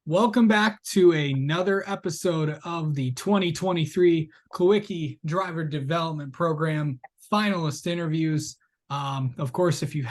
Welcome back to another episode of the 2023 Kulwicki Driver Development Program finalist interviews. Of course, if you've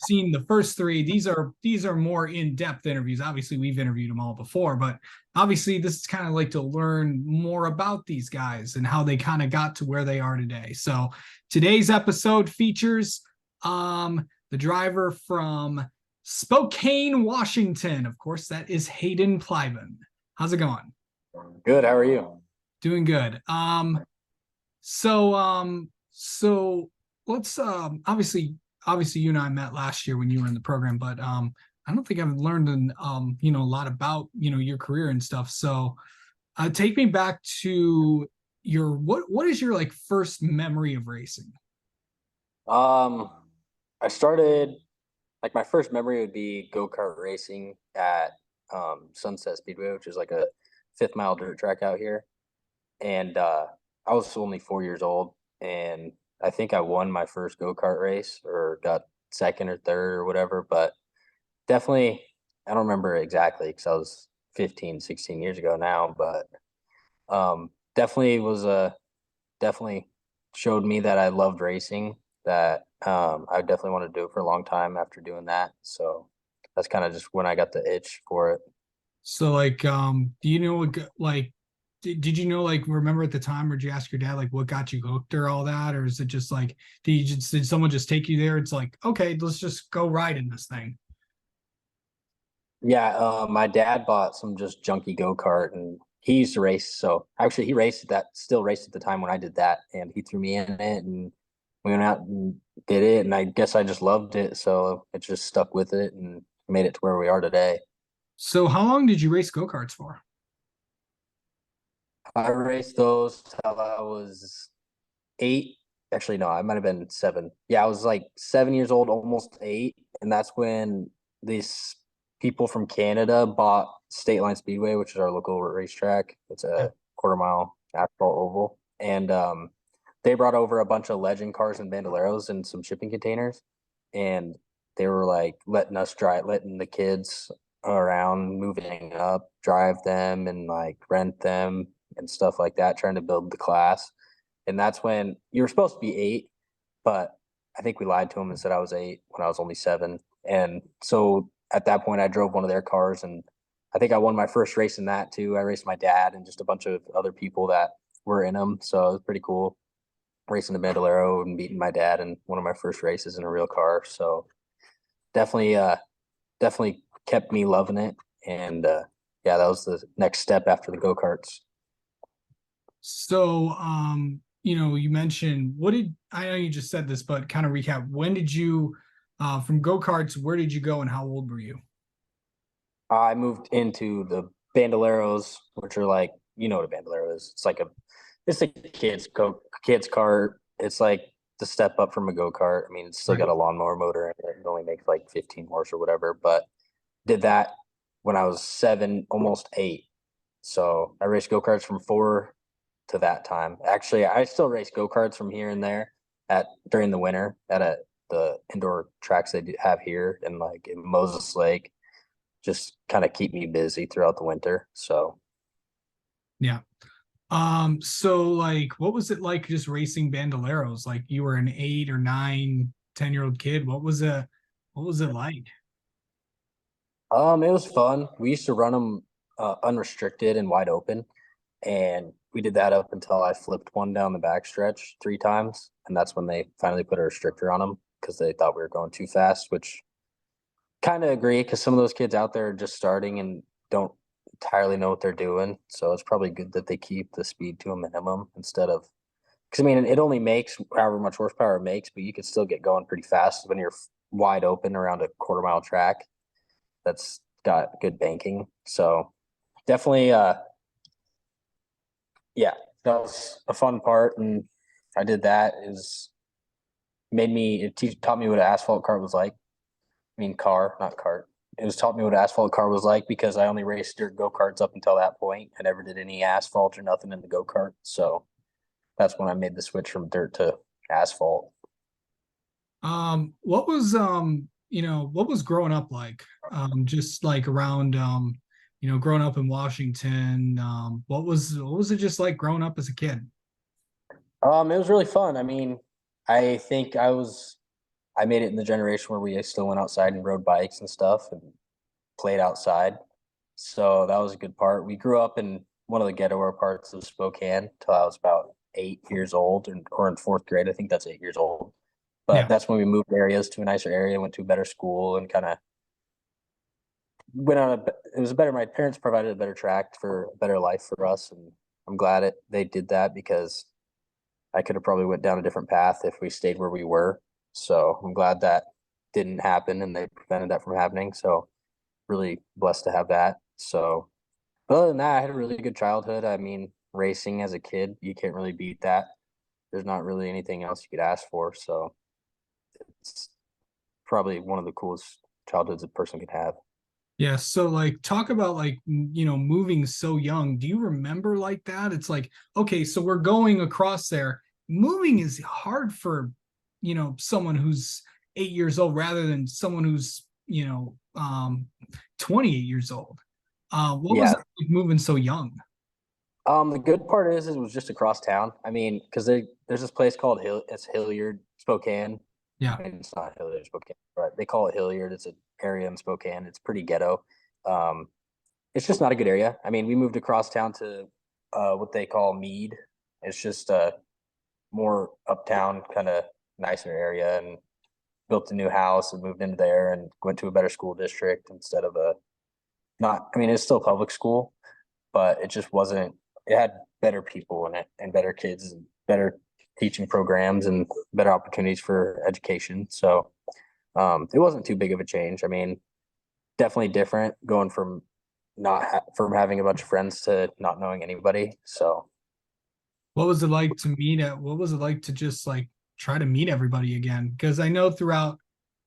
seen the first three, these are more in-depth interviews. Obviously, we've interviewed them all before, but obviously, this is kind of like to learn more about these guys and how they kind of got to where they are today. So today's episode features the driver from Spokane, Washington. Of course, that is Haeden Plybon. How's it going? Good. How are you? Doing good. So let's obviously you and I met last year when you were in the program, but I don't think I've learned a lot about your career and stuff. So take me back to your what is your like first memory of racing? I started my first memory would be go-kart racing at Sunset Speedway, which is like a 5th mile dirt track out here. And I was only 4 years old, and I think I won my first go-kart race or got second or third or whatever, but definitely I don't remember exactly because I was 15, 16 years ago now, but definitely was definitely showed me that I loved racing, that I definitely want to do it for a long time after doing that. So that's kind of just when I got the itch for it. So like do you know what like did you know like remember at the time or did you ask your dad like what got you hooked or all that, or is it just like did someone just take you there? It's like, okay, let's just go ride in this thing. Yeah, my dad bought some just junky go-kart, and he used to race. So actually he still raced at the time when I did that, and he threw me in it, and we went out and did it, and I guess I just loved it. So it just stuck with it and made it to where we are today. So how long did you race go-karts for? I raced those till I was 8. Actually, no, I might have been 7. Yeah, I was like 7 years old, almost 8. And that's when these people from Canada bought State Line Speedway, which is our local racetrack. It's a quarter-mile asphalt oval. And they brought over a bunch of legend cars and bandoleros and some shipping containers. And they were like letting the kids around, moving up, drive them and like rent them and stuff like that, trying to build the class. And that's when you were supposed to be 8, but I think we lied to him and said I was 8 when I was only 7. And so at that point, I drove one of their cars, and I think I won my first race in that too. I raced my dad and just a bunch of other people that were in them. So it was pretty cool racing the Bandolero and beating my dad in one of my first races in a real car. So definitely, definitely kept me loving it. And yeah, that was the next step after the go-karts. So you mentioned I know you just said this, but kind of recap, when did you from go-karts, where did you go and how old were you? I moved into the Bandoleros, which are like, you know what a Bandolero is. It's a kid's cart. It's like the step up from a go-kart. I mean, it's still Right. got a lawnmower motor in it. It only makes like 15 horse or whatever, but did that when I was 7, almost 8. So I raced go-karts from 4 to that time. Actually, I still race go-karts from here and there at during the winter at the indoor tracks they do have here and like in Moses Lake, just kind of keep me busy throughout the winter. So Yeah. So like what was it like just racing bandoleros? Like you were an 8 or 9, 10-year-old kid. What was it like? it was fun. We used to run them unrestricted and wide open, and we did that up until I flipped one down the backstretch 3 times, and that's when they finally put a restrictor on them because they thought we were going too fast, which kind of agree because some of those kids out there are just starting and don't entirely know what they're doing. So it's probably good that they keep the speed to a minimum instead of because I mean it only makes however much horsepower it makes, but you can still get going pretty fast when you're wide open around a quarter-mile track that's got good banking. So definitely, yeah, that was a fun part, and I did that. Is made me taught me what an asphalt cart was like. I mean, car, not cart. It was taught me what asphalt car was like because I only raced dirt go karts up until that point. I never did any asphalt or nothing in the go kart. So that's when I made the switch from dirt to asphalt. What was what was growing up like? Just like around growing up in Washington, what was it just like growing up as a kid? It was really fun. I mean, I think I made it in the generation where we still went outside and rode bikes and stuff and played outside. So that was a good part. We grew up in one of the ghettoer parts of Spokane till I was about 8 years old, or in fourth grade. I think that's 8 years old. But Yeah. that's when we moved areas to a nicer area, went to a better school, and kind of went on a. It was a better. My parents provided a better track for a better life for us, and I'm glad they did that because I could have probably went down a different path if we stayed where we were. So I'm glad that didn't happen and they prevented that from happening. So really blessed to have that. So other than that, I had a really good childhood. I mean, racing as a kid, you can't really beat that. There's not really anything else you could ask for. So it's probably one of the coolest childhoods a person could have. Yeah, so like talk about like moving so young. Do you remember like that? It's like, okay, so we're going across there. Moving is hard for, someone who's 8 years old rather than someone who's, 28 years old. What was Yeah. it like moving so young? The good part is it was just across town. I mean, because there's this place called it's Hilliard, Spokane. Yeah. I mean, it's not Hilliard, Spokane, but they call it Hilliard. It's an area in Spokane. It's pretty ghetto. Um, it's just not a good area. I mean, we moved across town to what they call Mead. It's just a more uptown, kind of nicer area, and built a new house and moved into there and went to a better school district instead of a not. I mean, it's still public school, but it just wasn't. It had better people in it and better kids and better teaching programs and better opportunities for education. So it wasn't too big of a change. I mean, definitely different going from from having a bunch of friends to not knowing anybody. So What was it like to meet at what was it like to just like try to meet everybody again? Because I know throughout,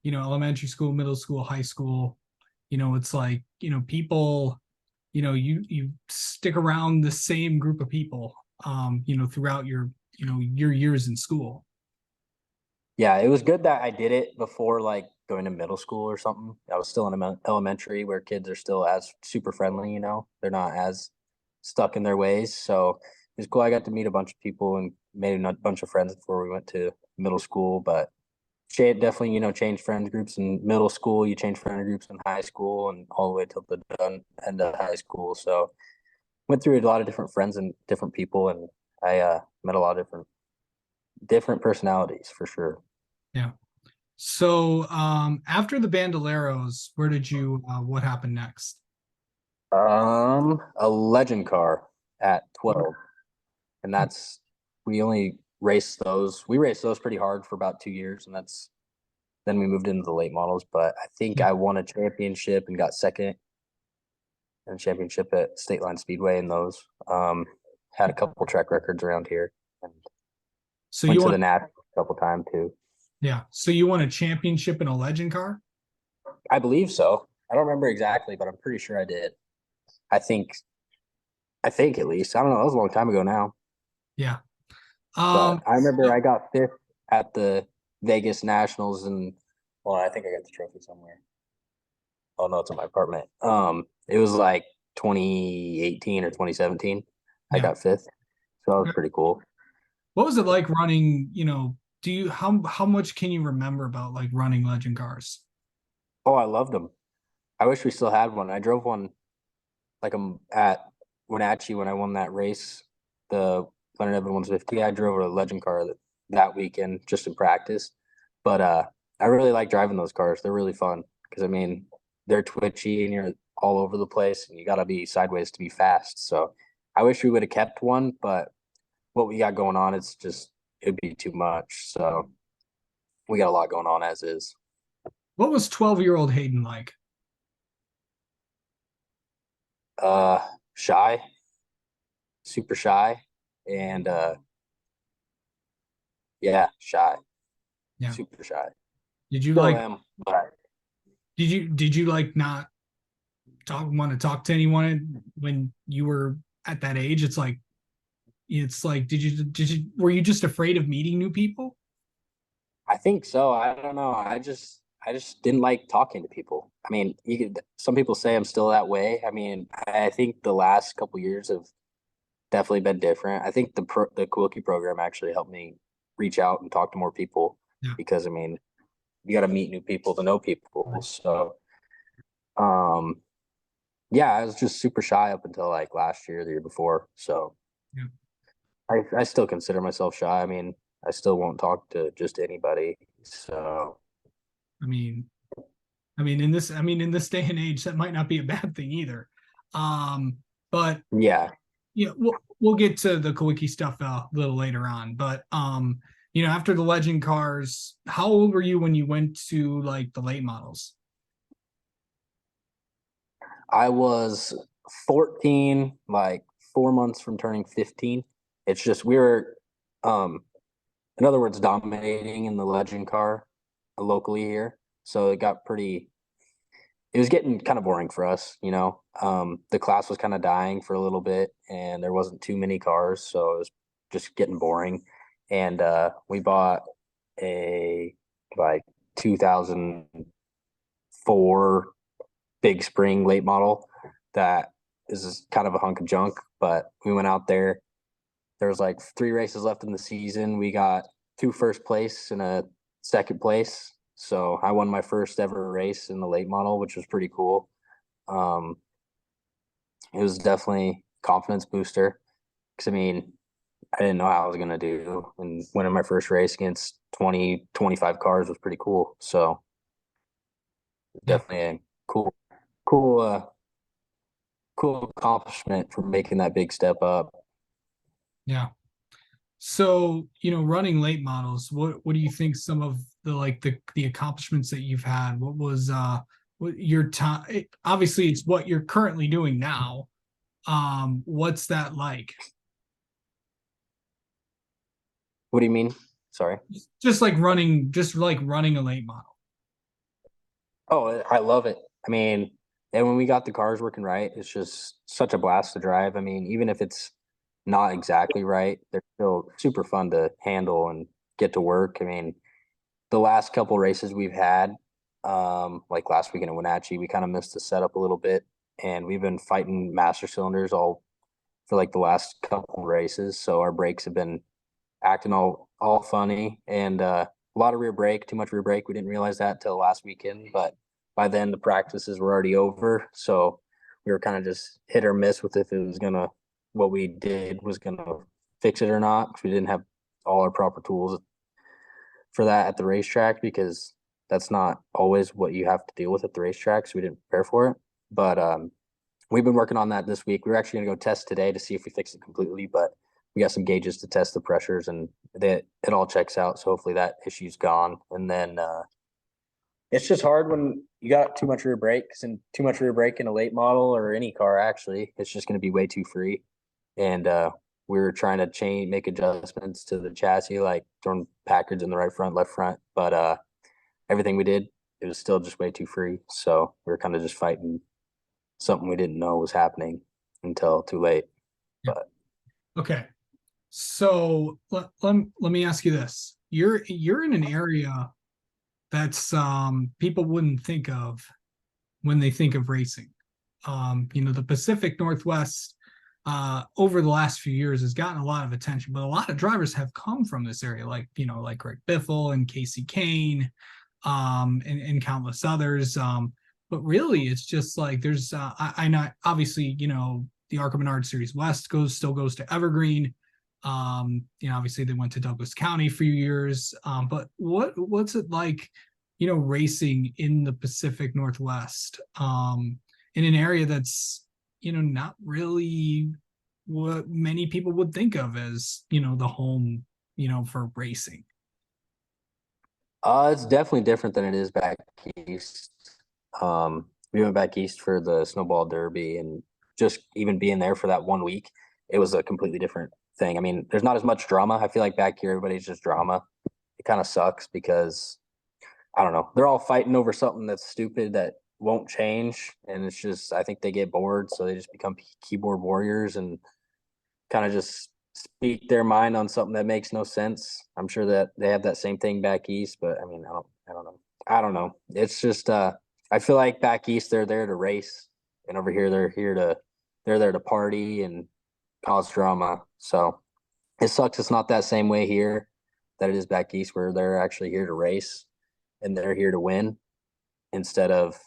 elementary school, middle school, high school, it's like, people, you stick around the same group of people throughout your years in school. yeah, it was good that I did it before like going to middle school or something. I was still in elementary where kids are still as super friendly, they're not as stuck in their ways. So it was cool. I got to meet a bunch of people and made a bunch of friends before we went to middle school. But definitely, change friend groups in middle school. You change friend groups in high school and all the way till the end of high school. So went through a lot of different friends and different people, and I met a lot of different personalities for sure. Yeah. So after the Bandoleros, where did you what happened next? A legend car at 12, and that's we only raced those. We raced those pretty hard for about 2 years, and that's then we moved into the late models. But I think Yeah. I won a championship and got second in a championship at State Line Speedway in those. Had a couple track records around here, and So went you to won the Nat a couple times too. yeah. So you won a championship in a legend car? I believe so. I don't remember exactly, but I'm pretty sure I did. I think I think at least. I don't know. That was a long time ago now. Yeah. But I remember So I got fifth at the Vegas Nationals, and well, I think I got the trophy somewhere. Oh no, it's in my apartment. It was like 2018 or 2017. I yeah. got fifth, so that was pretty cool. What was it like running, do you how much can you remember about like running legend cars? Oh, I loved them. I wish we still had one. I drove one like at Wenatchee when I won that race, the Leonard Evans 150. I drove a legend car that weekend just in practice. But I really like driving those cars. They're really fun because I mean they're twitchy and you're all over the place and you got to be sideways to be fast. So I wish we would have kept one, but what we got going on, it's just it'd be too much. So we got a lot going on as is. What was 12-year-old Haeden like? Uh, Shy, super shy, and yeah, shy, Yeah. super shy. Did you Still like am, but did you like not want to talk to anyone when you were at that age? It's like were you just afraid of meeting new people? I think so. I don't know. I just didn't like talking to people. I mean, some people say I'm still that way. I mean, I think the last couple years have definitely been different. I think the Kulwicki program actually helped me reach out and talk to more people Yeah. because I mean, you got to meet new people to know people. So, um, yeah, I was just super shy up until like last year, the year before. So Yeah. I still consider myself shy. I mean, I still won't talk to just anybody. So I mean, in this day and age, that might not be a bad thing either. Um, but yeah, yeah, we'll get to the Kulwicki stuff a little later on. But after the legend cars, how old were you when you went to like the late models? I was 14, like 4 months from turning 15. It's just we were, in other words, dominating in the legend car locally here. So it was getting kind of boring for us, you know. The class was kind of dying for a little bit and there wasn't too many cars. So it was just getting boring. And we bought a like 2004 big spring late model that is kind of a hunk of junk. But we went out there. There was like 3 races left in the season. We got 2 first place and a second place. So I won my first ever race in the late model, which was pretty cool. Um, it was definitely a confidence booster because I mean, I didn't know how I was gonna do, and winning my first race against 20, 25 cars was pretty cool. So Yeah, definitely a cool, cool accomplishment for making that big step up. yeah. So, running late models, what do you think some of the accomplishments that you've had? What was what your time? Obviously, it's what you're currently doing now. What's that like? What do you mean? Sorry. Just like running a late model. Oh, I love it. I mean, and when we got the cars working right, it's just such a blast to drive. I mean, even if it's not exactly right, they're still super fun to handle and get to work. I mean, the last couple races we've had, like last weekend at Wenatchee, we kind of missed the setup a little bit, and we've been fighting master cylinders all for like the last couple races. So our brakes have been acting all funny and a lot of rear brake, too much rear brake. We didn't realize that till last weekend, but by then the practices were already over. So we were kind of just hit or miss with if it was gonna what we did was gonna fix it or not because we didn't have all our proper tools for that at the racetrack because that's not always what you have to deal with at the racetrack. So we didn't prepare for it. But we've been working on that this week. We're actually going to go test today to see if we fix it completely, but we got some gauges to test the pressures and that it all checks out. So hopefully that issue's gone. And then it's just hard when you got too much rear brakes and too much rear brake in a late model or any car. Actually, it's just going to be way too free. And we were trying to make adjustments to the chassis, like throwing Packards in the right front, left front. But everything we did, it was still just way too free. So we were kind of just fighting something we didn't know was happening until too late. Yeah. But Okay. So let me ask you this. You're in an area that's people wouldn't think of when they think of racing. The Pacific Northwest over the last few years has gotten a lot of attention, but a lot of drivers have come from this area, like Greg Biffle and Casey Kane, and countless others. But really, it's just like there's I not obviously the ARCA Menard Series West still goes to Evergreen. Obviously they went to Douglas County for a few years. But what's it like, racing in the Pacific Northwest, in an area that's not really what many people would think of as the home for racing. it's definitely different than it is back east. We went back east for the snowball derby, and just even being there for that 1 week, it was a completely different thing. I mean, there's not as much drama. I feel like back here, everybody's just drama. It kind of sucks because I don't know. They're all fighting over something that's stupid that won't change, and it's just I think they get bored, so they just become keyboard warriors and kind of just speak their mind on something that makes no sense. I'm sure that they have that same thing back east, but I mean, I don't know. I don't know. It's just I feel like back east they're there to race, and over here they're there to party and cause drama. So it sucks. It's not that same way here that it is back east, where they're actually here to race and they're here to win instead of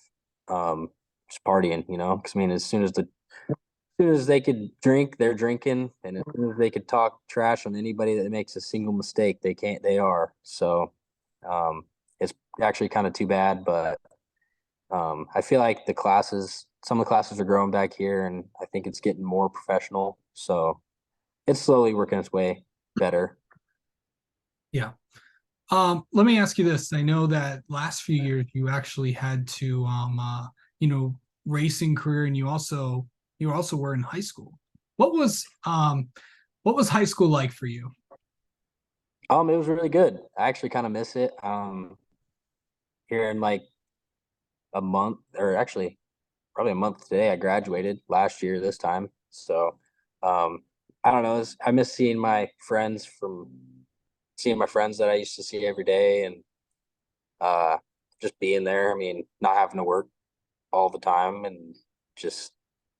just partying. You know, because I mean, as soon as they could drink, they're drinking, and as soon as they could talk trash on anybody that makes a single mistake, they can't. They are. So it's actually kind of too bad, but I feel like some of the classes are growing back here, and I think it's getting more professional. So it's slowly working its way better. Yeah. Let me ask you this. I know that last few years you actually had to you know, racing career, and you also were in high school. What was high school like for you? It was really good. I actually kind of miss it. Here in like a month, or actually probably a month today, I graduated last year this time. So, I don't know. I miss seeing my friends that I used to see every day, and uh, just being there. I mean, not having to work all the time and just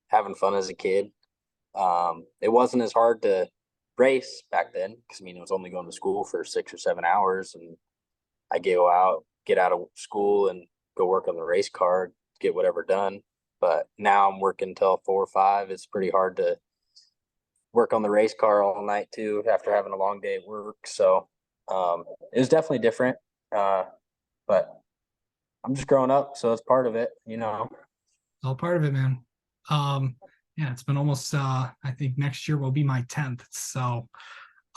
having fun as a kid. It wasn't as hard to race back then because I mean, I was only going to school for 6 or 7 hours, and I get out of school, and go work on the race car, get whatever done. But now I'm working till 4 or 5. It's pretty hard to work on the race car all night too after having a long day at work. So it was definitely different. Uh, but I'm just growing up, so it's part of it, you know. All part of it, man. Um, yeah, it's been almost I think next year will be my 10th. So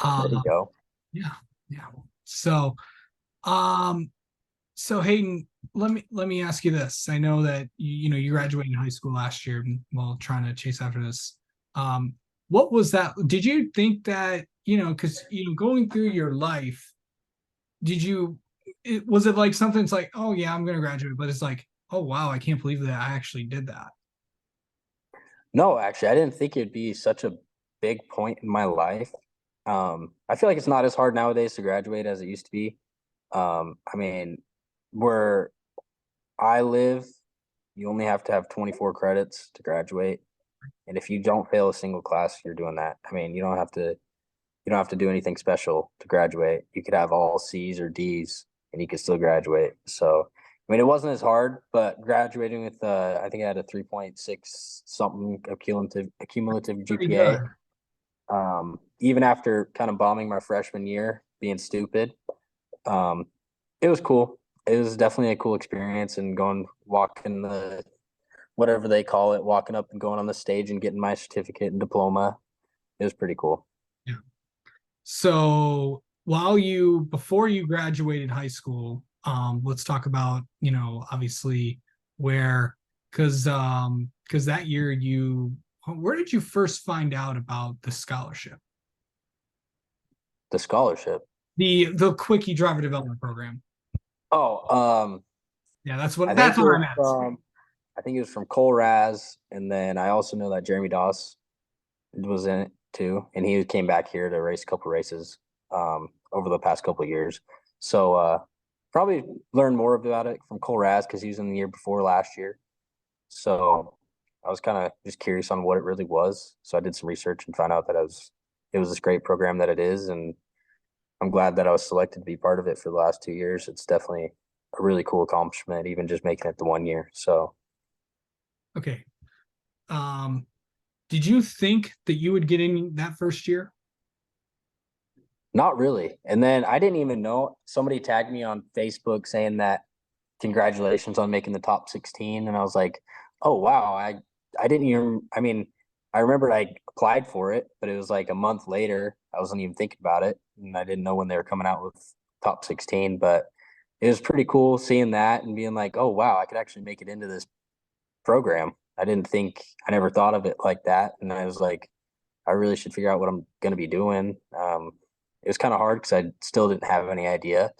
There you uh go. yeah, yeah. So um Haeden, let me ask you this. I know that you know you graduated high school last year while trying to chase after this. Um, what was that? Did you think that, you know, because you know, going through your life, did you was it like something it's like, oh yeah, I'm gonna graduate, but it's like, oh wow, I can't believe that I actually did that. No, actually, I didn't think it'd be such a big point in my life. I feel like it's not as hard nowadays to graduate as it used to be. I mean, where I live, you only have to have 24 credits to graduate. And if you don't fail a single class, you're doing that. I mean, you don't have to do anything special to graduate. You could have all C's or D's and you could still graduate. So, I mean, it wasn't as hard, but graduating with I think I had a 3.6 something accumulative Pretty GPA. good. Even after kind of bombing my freshman year, being stupid, um, it was cool. It was definitely a cool experience, and going walking the whatever they call it, walking up and going on the stage and getting my certificate and diploma. It was pretty cool. Yeah. So before you graduated high school, let's talk about, you know, obviously where because that year where did you first find out about the scholarship? The scholarship. The Quickie driver development program. Oh, Yeah, I think that's it what I was meant. from I think it was from Cole Raz, and then I also know that Jeremy Doss was in it too, and he came back here to race a couple races over the past couple of years. So probably learned more about it from Cole Raz because he was in the year before last year. So I was kind of just curious on what it really was. So I did some research and found out that it was this great program that it is, and I'm glad that I was selected to be part of it for the last 2 years. It's definitely a really cool accomplishment, even just making it the one year. So Okay. Um, did you think that you would get in that first year? not really. And then I didn't even know, somebody tagged me on Facebook saying that congratulations on making the top 16. And I was like, oh wow, I didn't even, I mean, I remembered I applied for it, but it was like a month later. I wasn't even thinking about it, and I didn't know when they were coming out with top 16. But it was pretty cool seeing that and being like, oh wow, I could actually make it into this program. I never thought of it like that. And I was like, I really should figure out what I'm going to be doing. It was kind of hard because I still didn't have any idea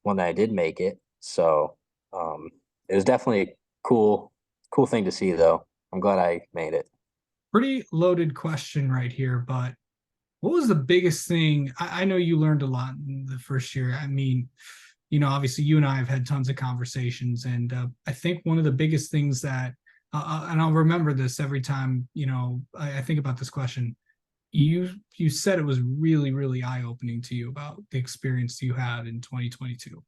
when I did make it. So um, it was definitely a cool thing to see, though. I'm glad I made it. Pretty loaded question right here, but what was the biggest thing? I know you learned a lot in the first year. I mean, obviously you and I have had tons of conversations, and I think one of the biggest things that, and I'll remember this every time, I think about this question. You said it was really, really eye-opening to you about the experience you had in 2022.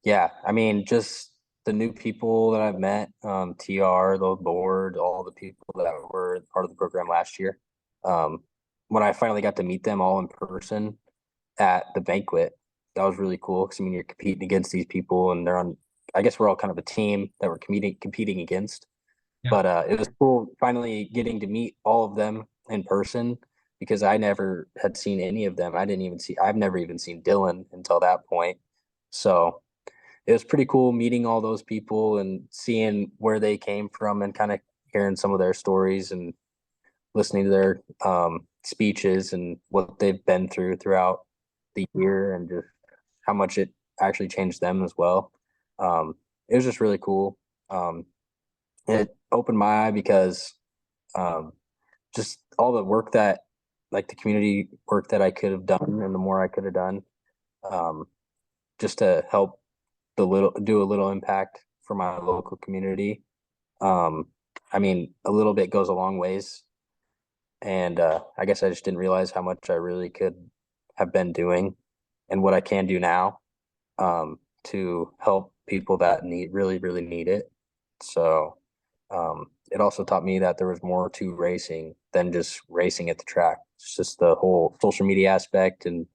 Yeah, I mean, just the new people that I've met, TR, the board, all the people that were part of the program last year. Um, when I finally got to meet them all in person at the banquet, that was really cool because I mean you're competing against these people and they're on. I guess we're all kind of a team that we're competing against. Yeah. But it was cool finally getting to meet all of them in person because I never had seen any of them. I've never even seen Dylan until that point. So it was pretty cool meeting all those people and seeing where they came from and kind of hearing some of their stories and listening to their speeches and what they've been throughout the year and just how much it actually changed them as well. It was just really cool. It opened my eye because um, just all the work that, like the community work that I could have done and the more I could have done, um, just to help do a little impact for my local community. Um, I mean, a little bit goes a long ways. And I guess I just didn't realize how much I really could have been doing and what I can do now to help people that really, really need it. So it also taught me that there was more to racing than just racing at the track. It's just the whole social media aspect and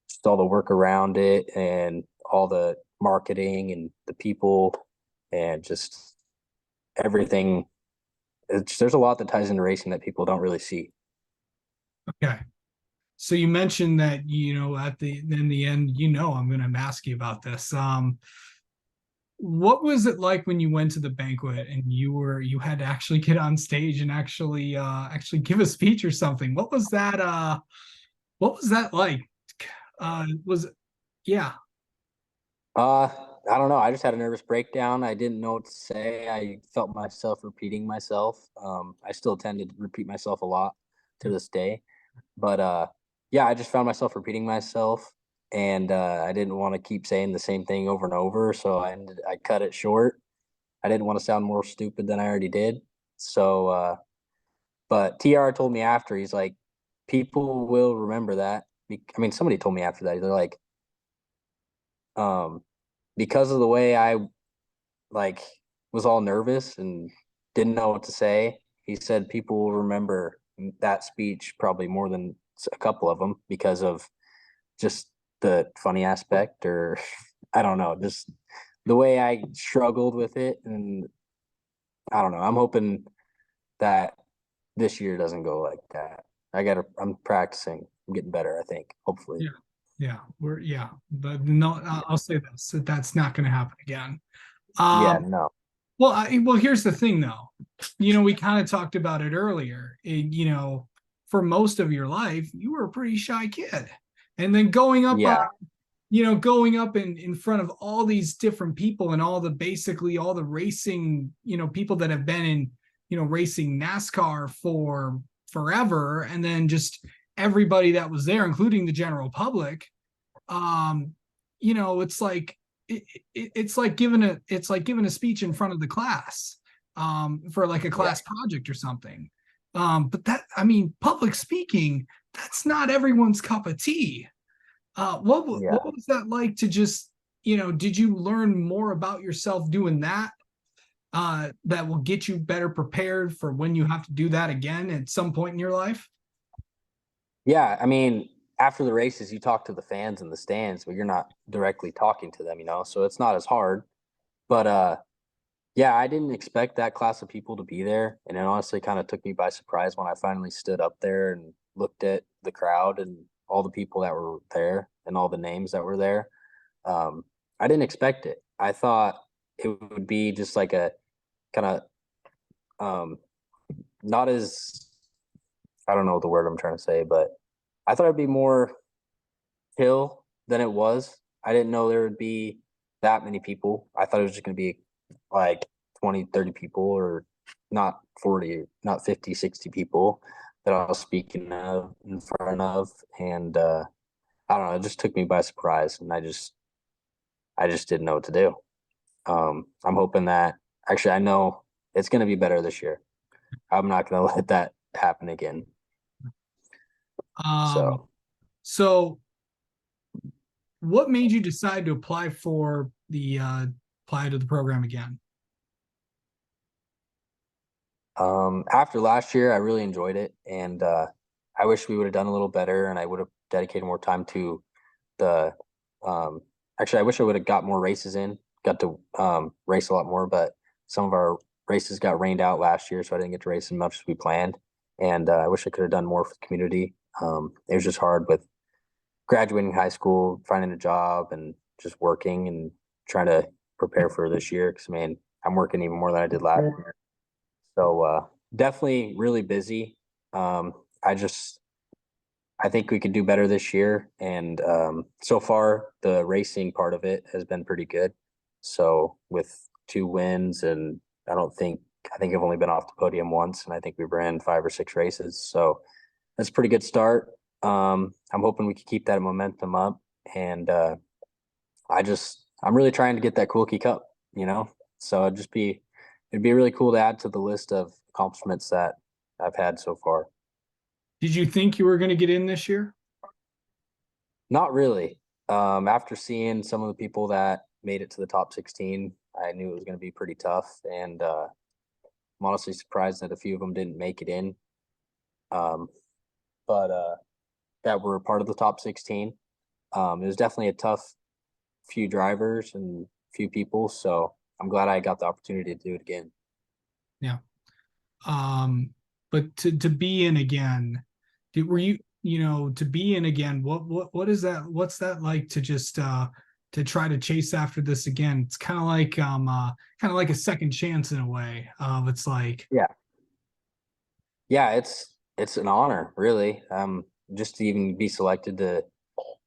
just all the work around it and all the marketing and the people and just everything. There's a lot that ties into racing that people don't really see. Okay. So you mentioned that, in the end, I'm going to ask you about this. What was it like when you went to the banquet and you had to actually get on stage and actually give a speech or something? What was that like? Was Yeah. Uh, I don't know. I just had a nervous breakdown. I didn't know what to say. I felt myself repeating myself. I still tend to repeat myself a lot to this day. But yeah, I just found myself repeating myself, and I didn't want to keep saying the same thing over and over. So I cut it short. I didn't want to sound more stupid than I already did. So, but TR told me after, he's like, people will remember that. I mean, somebody told me after that. They're like, um, because of the way I like was all nervous and didn't know what to say. He said people will remember that speech probably more than a couple of them because of just the funny aspect or I don't know, just the way I struggled with it. And I don't know. I'm hoping that this year doesn't go like that. I'm practicing. I'm getting better, I think, hopefully. Yeah. But no, I'll say this, that's not going to happen again. Yeah, Um, no. well, here's the thing though. We kind of talked about it earlier. For most of your life, you were a pretty shy kid. And then Yeah. going up in front of all these different people and basically all the racing, people that have been in, racing NASCAR for forever, and then just everybody that was there, including the general public. um it's like it's like giving a speech in front of the class, for like a Yeah. class project or something. But that, I mean, public speaking, that's not everyone's cup of tea. What Yeah. was that like to just, did you learn more about yourself doing that, that will get you better prepared for when you have to do that again at some point in your life? Yeah, I mean, after the races, you talk to the fans in the stands, but you're not directly talking to them, so it's not as hard. But yeah, I didn't expect that class of people to be there, and it honestly kind of took me by surprise when I finally stood up there and looked at the crowd and all the people that were there and all the names that were there. Um, I didn't expect it. I thought it would be just like a kind of not as I don't know the word I'm trying to say, but I thought it'd be more chill than it was. I didn't know there would be that many people. I thought it was just going to be like 20, 30 people or not 40, not 50, 60 people that I was speaking of in front of. And I don't know, it just took me by surprise. And I just I just didn't know what to do. I'm hoping that actually I know it's going to be better this year. I'm not going to let that happen again. Um, So, so what made you decide to apply for the apply to the program again? after last year, I really enjoyed it, and I wish we would have done a little better, and I would have dedicated more time to the. Um, actually, I wish I would have got more races in, got to race a lot more, but some of our races got rained out last year, so I didn't get to race as much as we planned, and I wish I could have done more for the community. It was just hard with graduating high school, finding a job, and just working and trying to prepare for this year. Because I mean, I'm working even more than I did last year. So definitely really busy. Um, I just I think we could do better this year, and so far the racing part of it has been pretty good. So with 2 wins, and I think I've only been off the podium once, and I think we ran 5 or 6 races. So that's a pretty good start. I'm hoping we can keep that momentum up, and I'm really trying to get that Kulwicki Cup, you know. So it'd be really cool to add to the list of accomplishments that I've had so far. Did you think you were going to get in this year? Not really. After seeing some of the people that made it to the top 16, I knew it was going to be pretty tough, and I'm honestly surprised that a few of them didn't make it in. Um, but that were part of the top 16. It was definitely a tough few drivers and few people, so I'm glad I got the opportunity to do it again. Yeah. Um, but to be in again, were you to be in again? What is that? What's that like to just to try to chase after this again? It's kind of like a second chance in a way. It's like Yeah, yeah, it's an honor, really. Just to even be selected to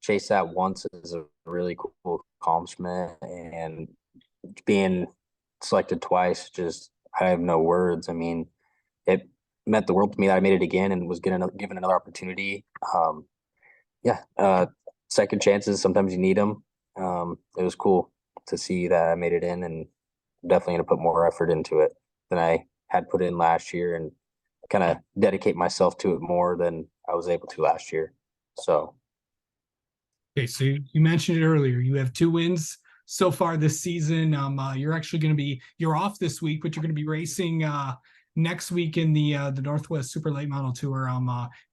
chase that once is a really cool accomplishment, and being selected twice, just I have no words. I mean, it meant the world to me that I made it again and was given another opportunity. Yeah, second chances sometimes you need them. It was cool to see that I made it in, and I'm definitely gonna put more effort into it than I had put in last year, and kind of dedicate myself to it more than I was able to last year. So okay. So you mentioned it earlier. You have 2 wins so far this season. You're actually going to be you're off this week, but you're going to be racing next week in the Northwest Super Late Model Tour.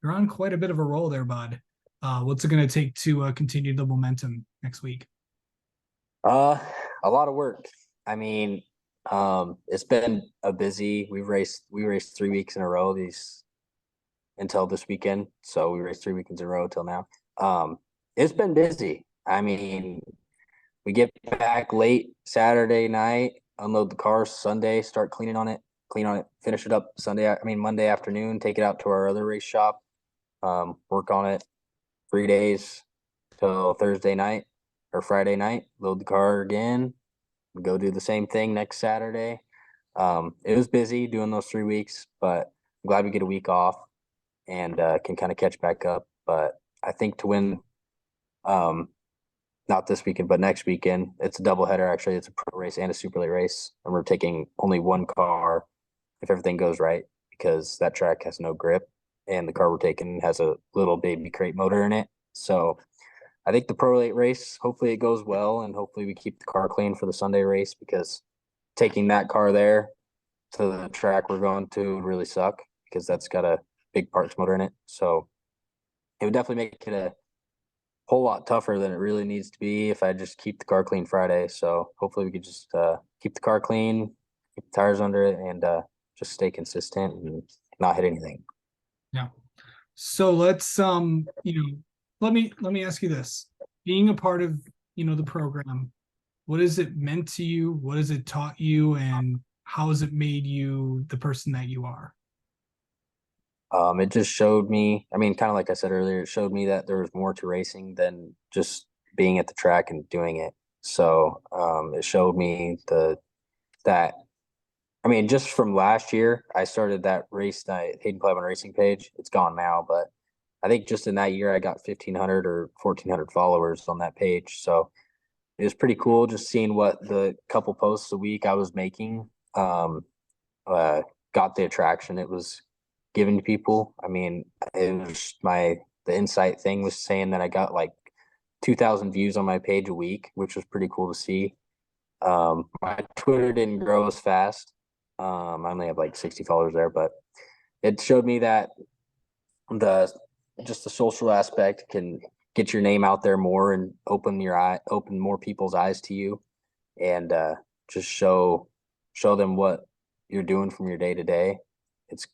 You're on quite a bit of a roll there, bud. What's it going to take to continue the momentum next week? Uh, a lot of work. I mean, it's been a busy. We raced 3 weeks in a row these until this weekend. So we raced 3 weekends in a row till now. It's been busy. I mean, we get back late Saturday night, unload the car Sunday, start clean on it, finish it up Monday afternoon, take it out to our other race shop, work on it 3 days till Thursday night or Friday night, load the car again, go do the same thing next Saturday. It was busy doing those 3 weeks, but I'm glad we get a week off and can kind of catch back up. But I think to win, um, not this weekend, but next weekend, it's a doubleheader. Actually, it's a pro race and a super late race, and we're taking only one car if everything goes right, because that track has no grip, and the car we're taking has a little baby crate motor in it. So I think the pro late race, hopefully it goes well, and hopefully we keep the car clean for the Sunday race, because taking that car there to the track we're going to would really suck, because that's got a big parts motor in it. So it would definitely make it a whole lot tougher than it really needs to be if I just keep the car clean Friday. So hopefully we could just keep the car clean, keep the tires under it, and just stay consistent and not hit anything. Yeah. So let's let me ask you this. Being a part of, the program, what has it meant to you? What has it taught you? And how has it made you the person that you are? It just showed me, I mean, kind of like I said earlier, it showed me that there was more to racing than just being at the track and doing it. So it showed me that I mean, just from last year, I started that race night Haeden Plybon racing page. It's gone now, but I think just in that year, I got 1,500 or 1,400 followers on that page. So it was pretty cool just seeing what the couple posts a week I was making got the attraction it was giving to people. I mean, it was the insight thing was saying that I got like 2,000 views on my page a week, which was pretty cool to see. My Twitter didn't grow as fast. I only have like 60 followers there, but it showed me that the just the social aspect can get your name out there more and open more people's eyes to you, and just show them what you're doing from your day to day. It's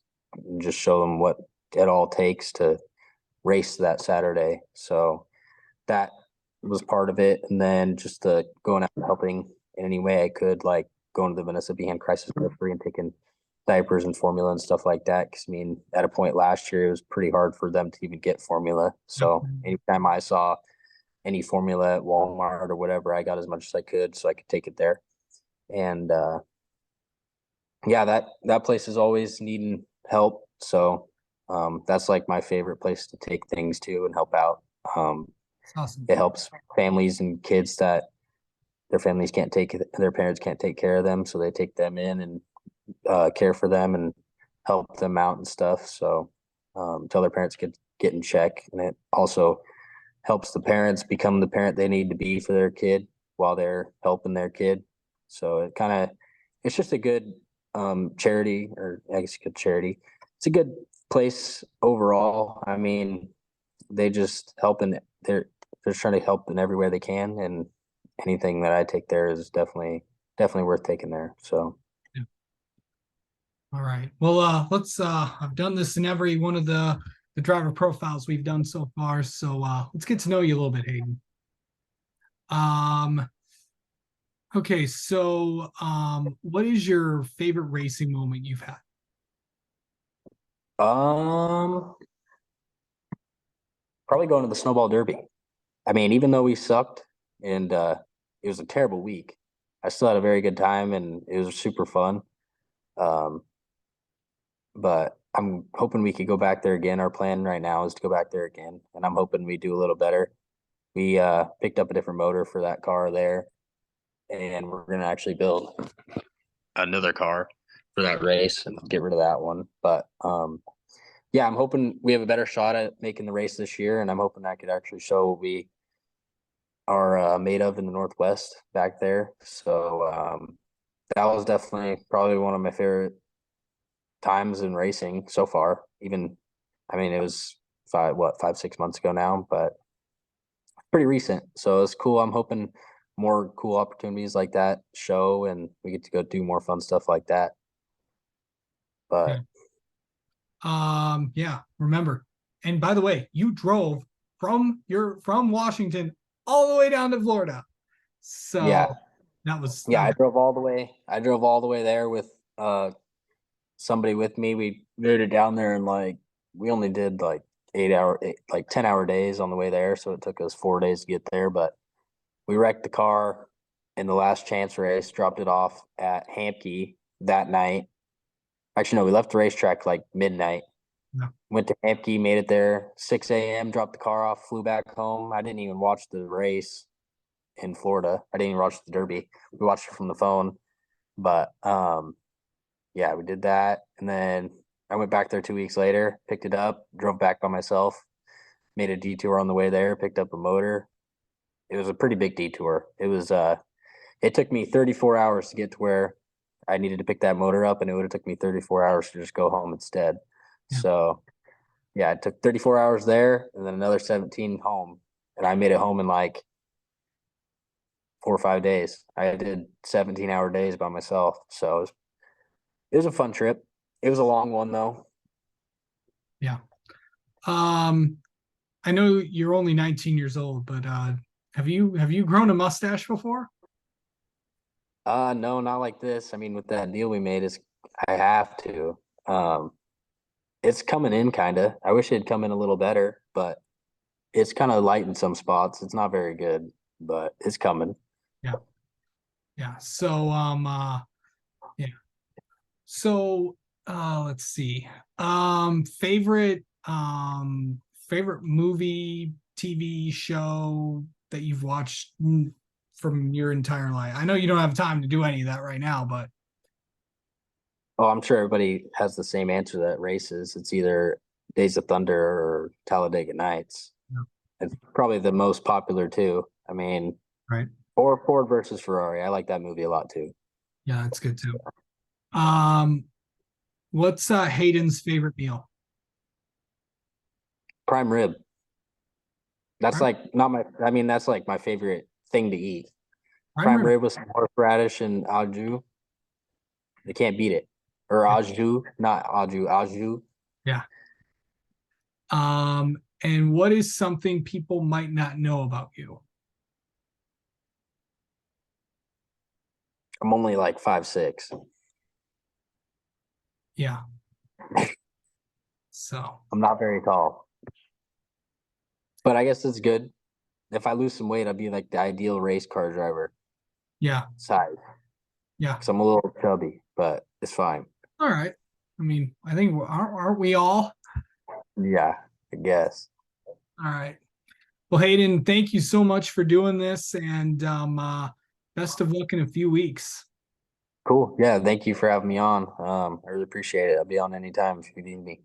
just show them what it all takes to race that Saturday. So that was part of it, and then just going out and helping in any way I could, like going to the Vanessa Behan Crisis Nursery and taking diapers and formula and stuff like that. Because I mean, at a point last year, it was pretty hard for them to even get formula. So anytime I saw any formula at Walmart or whatever, I got as much as I could so I could take it there. And yeah, that place is always needing help. So that's like my favorite place to take things to and help out. Awesome. It helps families and kids that their parents can't take care of them, so they take them in and care for them and help them out and stuff. So until their parents get in check, and it also helps the parents become the parent they need to be for their kid while they're helping their kid. So it's just a good charity, or I guess a good charity. It's a good place overall. I mean, they're just trying to help in every way they can, and anything that I take there is definitely worth taking there. So Yeah. All right. Well, let's I've done this in every one of the driver profiles we've done so far. So let's get to know you a little bit, Haeden. Okay, so what is your favorite racing moment you've had? Probably going to the snowball derby. I mean, even though we sucked and it was a terrible week, I still had a very good time and it was super fun. Um, but I'm hoping we could go back there again. Our plan right now is to go back there again, and I'm hoping we do a little better. We picked up a different motor for that car there, and we're gonna actually build another car for that race and get rid of that one. But yeah, I'm hoping we have a better shot at making the race this year, and I'm hoping that could actually show what we are made of in the Northwest back there. So that was definitely probably one of my favorite times in racing so far. Even, I mean, it was 5, 6 months ago now, but pretty recent. So it's cool. I'm hoping more cool opportunities like that show, and we get to go do more fun stuff like that. But Yeah, remember. And by the way, you drove from Washington all the way down to Florida. So yeah, that was I drove all the way. I drove all the way there with somebody with me. We rode it down there, and like we only did like 10-hour days on the way there, so it took us 4 days to get there. But we wrecked the car in the last chance race, dropped it off at Hampkey that night. Actually, no, we left the racetrack like midnight. no. Went to Hampkey, made it there 6 a.m., dropped the car off, flew back home. I didn't even watch the race in Florida. I didn't even watch the Derby. We watched it from the phone. But yeah, we did that. And then I went back there 2 weeks later, picked it up, drove back by myself, made a detour on the way there, picked up a motor. It was a pretty big detour. It took me 34 hours to get to where I needed to pick that motor up, and it would have took me 34 hours to just go home instead. Yeah. So yeah, it took 34 hours there and then another 17 home. And I made it home in like 4 or 5 days. I did 17-hour days by myself. So it was a fun trip. It was a long one though. Yeah. I know you're only 19 years old, but have you grown a mustache before? No, not like this. I mean, with that deal we made, I have to. Um, it's coming in kind of. I wish it'd come in a little better, but it's kind of light in some spots. It's not very good, but it's coming. Yeah. Yeah. So yeah. So let's see. Favorite movie, TV show that you've watched from your entire life? I know you don't have time to do any of that right now, but Oh, I'm sure everybody has the same answer that races. It's either Days of Thunder or Talladega Nights. yeah, It's probably the most popular too. I mean, right. or Ford versus Ferrari. I like that movie a lot too. Yeah, that's good too. Um, what's Hayden's favorite meal? Prime rib. That's Prime, like not my. I mean, that's like my favorite thing to eat. prime Prime rib. rib with some horseradish and au jus. They can't beat it. Or Yeah. au jus, not au jus, au jus. Yeah. And what is something people might not know about you? I'm only like 5'6". Yeah. So I'm not very tall, but I guess it's good. If I lose some weight, I'll be like the ideal race car driver yeah, size. yeah. Because I'm a little chubby, but it's fine. All right. I mean, I think aren't we all? Yeah, I guess. All right. Well, Hayden, thank you so much for doing this, and best of luck in a few weeks. Cool. Yeah, thank you for having me on. I really appreciate it. I'll be on anytime if you need me.